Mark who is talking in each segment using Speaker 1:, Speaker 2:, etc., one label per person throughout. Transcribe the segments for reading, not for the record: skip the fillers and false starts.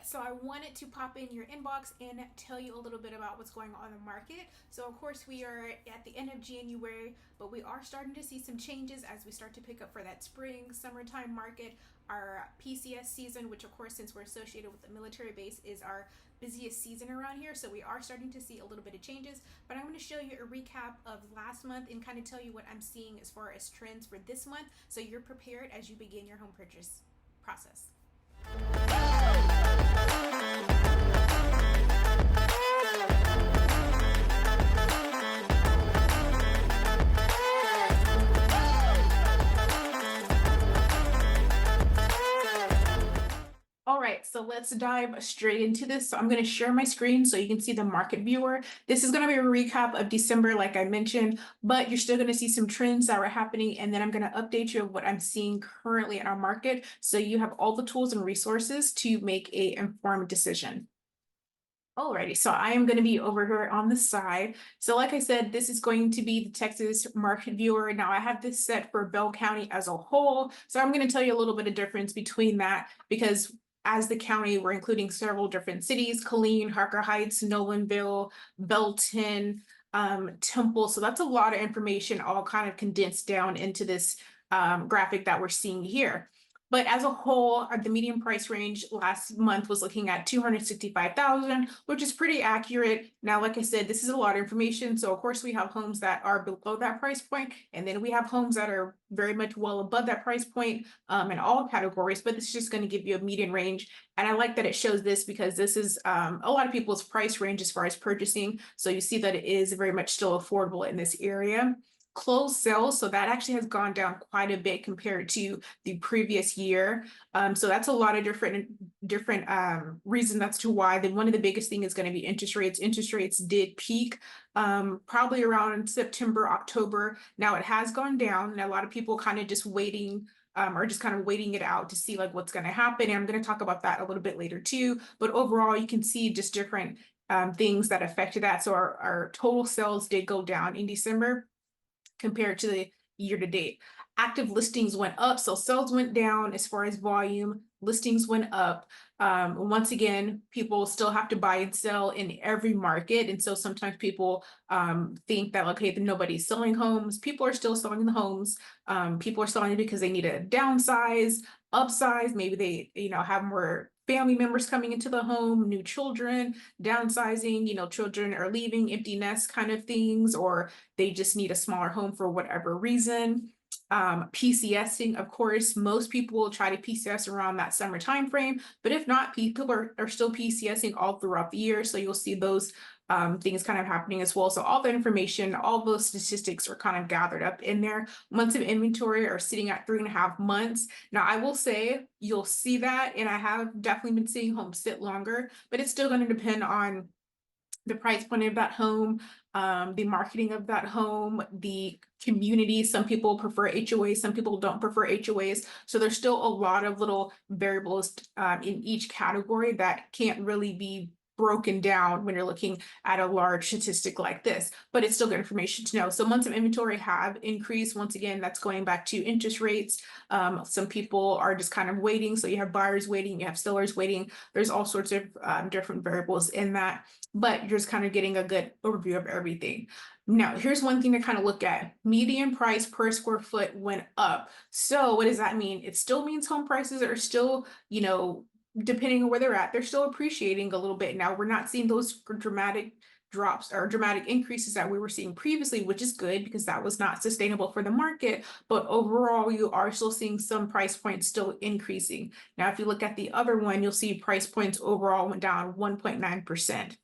Speaker 1: So I wanted to pop in your inbox and tell you a little bit about what's going on in the market. So of course we are at the end of January, but we are starting to see some changes as we start to pick up for that spring, summertime market. Our PCS season, which of course since we're associated with the military base is our busiest season around here. So we are starting to see a little bit of changes, but I'm going to show you a recap of last month and kind of tell you what I'm seeing as far as trends for this month so you're prepared as you begin your home purchase process. All right, so let's dive straight into this. So I'm going to share my screen so you can see the market viewer. This is going to be a recap of December, like I mentioned, but you're still going to see some trends that are happening. And then I'm going to update you of what I'm seeing currently in our market. So you have all the tools and resources to make an informed decision. Alrighty, so I am going to be over here on the side. So like I said, this is going to be the Texas market viewer. Now I have this set for Bell County as a whole. So I'm going to tell you a little bit of difference between that because as the county, we're including several different cities: Killeen, Harker Heights, Nolanville, Belton, Temple. So that's a lot of information all kind of condensed down into this graphic that we're seeing here. But as a whole, the median price range last month was looking at 265,000, which is pretty accurate. Now, like I said, this is a lot of information. So of course we have homes that are below that price point, and then we have homes that are very much well above that price point in all categories, but this is just going to give you a median range. And I like that it shows this because this is a lot of people's price range as far as purchasing. So you see that it is very much still affordable in this area. Closed sales, so that actually has gone down quite a bit compared to the previous year. So that's a lot of different reasons as to why. Then one of the biggest thing is going to be interest rates. Interest rates did peak probably around September, October. Now it has gone down, and a lot of people kind of just waiting or just kind of waiting it out to see like what's going to happen. And I'm going to talk about that a little bit later too. But overall, you can see just different things that affected that. So our total sales did go down in December compared to the year to date. Active listings went up, so sales went down as far as volume. Listings went up. Once again, people still have to buy and sell in every market. And so sometimes people think that, okay, nobody's selling homes. People are still selling the homes. People are selling it because they need a downsize, upsize. Maybe they, have more family members coming into the home, new children, downsizing, children are leaving, empty nest kind of things, or they just need a smaller home for whatever reason. PCSing, of course, most people will try to PCS around that summer time frame, but if not, people are still PCSing all throughout the year. So you'll see those things kind of happening as well. So all the information, all those statistics are kind of gathered up in there. Months of inventory are sitting at 3.5 months. Now, I will say you'll see that, and I have definitely been seeing homes sit longer, but it's still going to depend on the price point of that home, the marketing of that home, the community. Some people prefer HOAs, some people don't prefer HOAs. So there's still a lot of little variables in each category that can't really be broken down when you're looking at a large statistic like this, but it's still good information to know. So months of inventory have increased. Once again, that's going back to interest rates. Some people are just kind of waiting. So you have buyers waiting, you have sellers waiting. There's all sorts of different variables in that, but you're just kind of getting a good overview of everything. Now, here's one thing to kind of look at. Median price per square foot went up. So what does that mean? It still means home prices are still, depending on where they're at, they're still appreciating a little bit. Now, we're not seeing those dramatic drops or dramatic increases that we were seeing previously, which is good because that was not sustainable for the market. But overall, you are still seeing some price points still increasing. Now, if you look at the other one, you'll see price points overall went down 1.9%.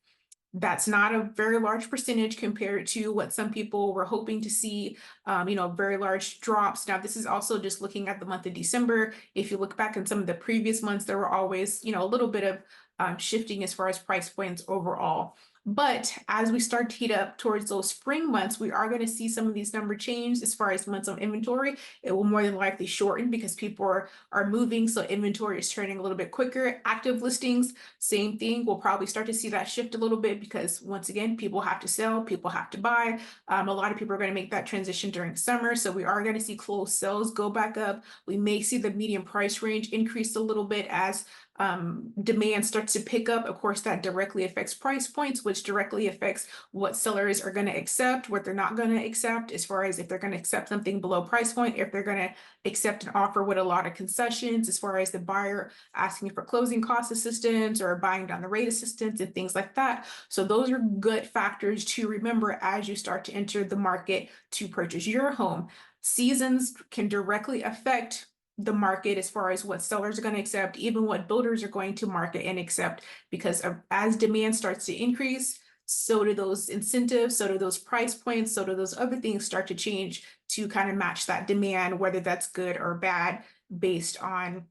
Speaker 1: That's not a very large percentage compared to what some people were hoping to see, very large drops. Now, this is also just looking at the month of December. If you look back in some of the previous months, there were always, a little bit of shifting as far as price points overall. But as we start to heat up towards those spring months, we are going to see some of these numbers change as far as months of inventory. It will more than likely shorten because people are moving. So inventory is turning a little bit quicker. Active listings, same thing. We'll probably start to see that shift a little bit because once again, people have to sell, people have to buy. A lot of people are going to make that transition during summer. So we are going to see closed sales go back up. We may see the median price range increase a little bit as demand starts to pick up, of course, that directly affects price points, which directly affects what sellers are going to accept, what they're not going to accept, as far as if they're going to accept something below price point, if they're going to accept an offer with a lot of concessions, as far as the buyer asking for closing cost assistance or buying down the rate assistance and things like that. So those are good factors to remember as you start to enter the market to purchase your home. Seasons can directly affect the market as far as what sellers are going to accept, even what builders are going to market and accept, because as demand starts to increase, so do those incentives, so do those price points, so do those other things start to change to kind of match that demand, whether that's good or bad based on,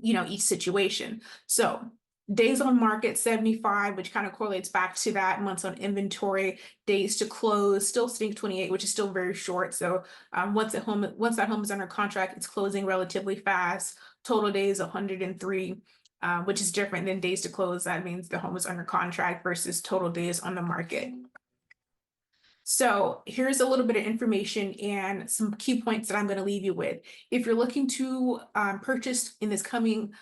Speaker 1: each situation. So days on market 75, which kind of correlates back to that, months on inventory, days to close still sitting 28, which is still very short. So once that home is under contract, it's closing relatively fast. Total days 103, which is different than days to close. That means the home is under contract versus total days on the market. So here's a little bit of information and some key points that I'm going to leave you with. If you're looking to purchase in this coming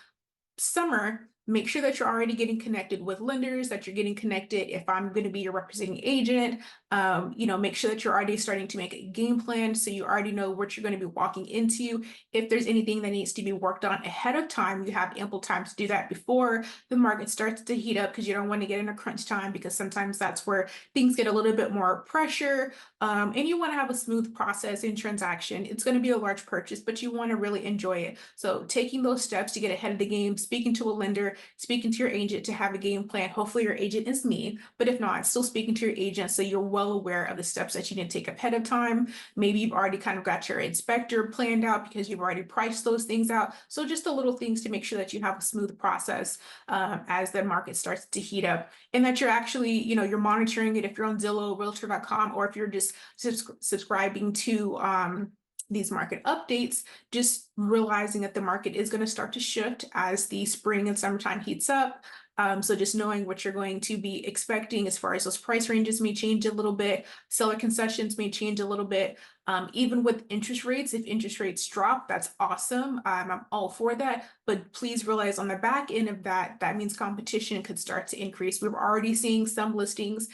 Speaker 1: summer, make sure that you're already getting connected with lenders, that you're getting connected. If I'm going to be your representing agent, make sure that you're already starting to make a game plan so you already know what you're going to be walking into. If there's anything that needs to be worked on ahead of time, you have ample time to do that before the market starts to heat up, because you don't want to get in a crunch time, because sometimes that's where things get a little bit more pressure, and you want to have a smooth process in transaction. It's going to be a large purchase, but you want to really enjoy it. So taking those steps to get ahead of the game, speaking to a lender, speaking to your agent to have a game plan. Hopefully your agent is me, but if not, still speaking to your agent so you're well aware of the steps that you need to take ahead of time. Maybe you've already kind of got your inspector planned out because you've already priced those things out. So just the little things to make sure that you have a smooth process as the market starts to heat up, and that you're actually, you're monitoring it if you're on Zillow, Realtor.com, or if you're just subscribing to these market updates, just realizing that the market is going to start to shift as the spring and summertime heats up. So just knowing what you're going to be expecting as far as those price ranges may change a little bit, seller concessions may change a little bit. Even with interest rates, if interest rates drop, that's awesome. I'm all for that. But please realize on the back end of that, that means competition could start to increase. We're already seeing some listings,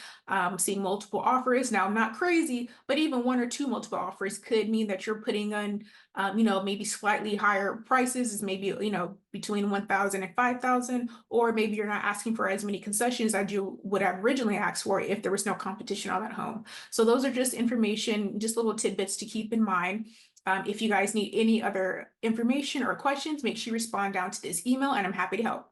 Speaker 1: seeing multiple offers. Now, not crazy, but even one or two multiple offers could mean that you're putting on, maybe slightly higher prices, is maybe, between 1,000 and 5,000, or maybe you're not asking for as many concessions as you would have originally asked for if there was no competition on that home. So those are just information, just little tidbits to keep in mind. If you guys need any other information or questions, make sure you respond down to this email and I'm happy to help.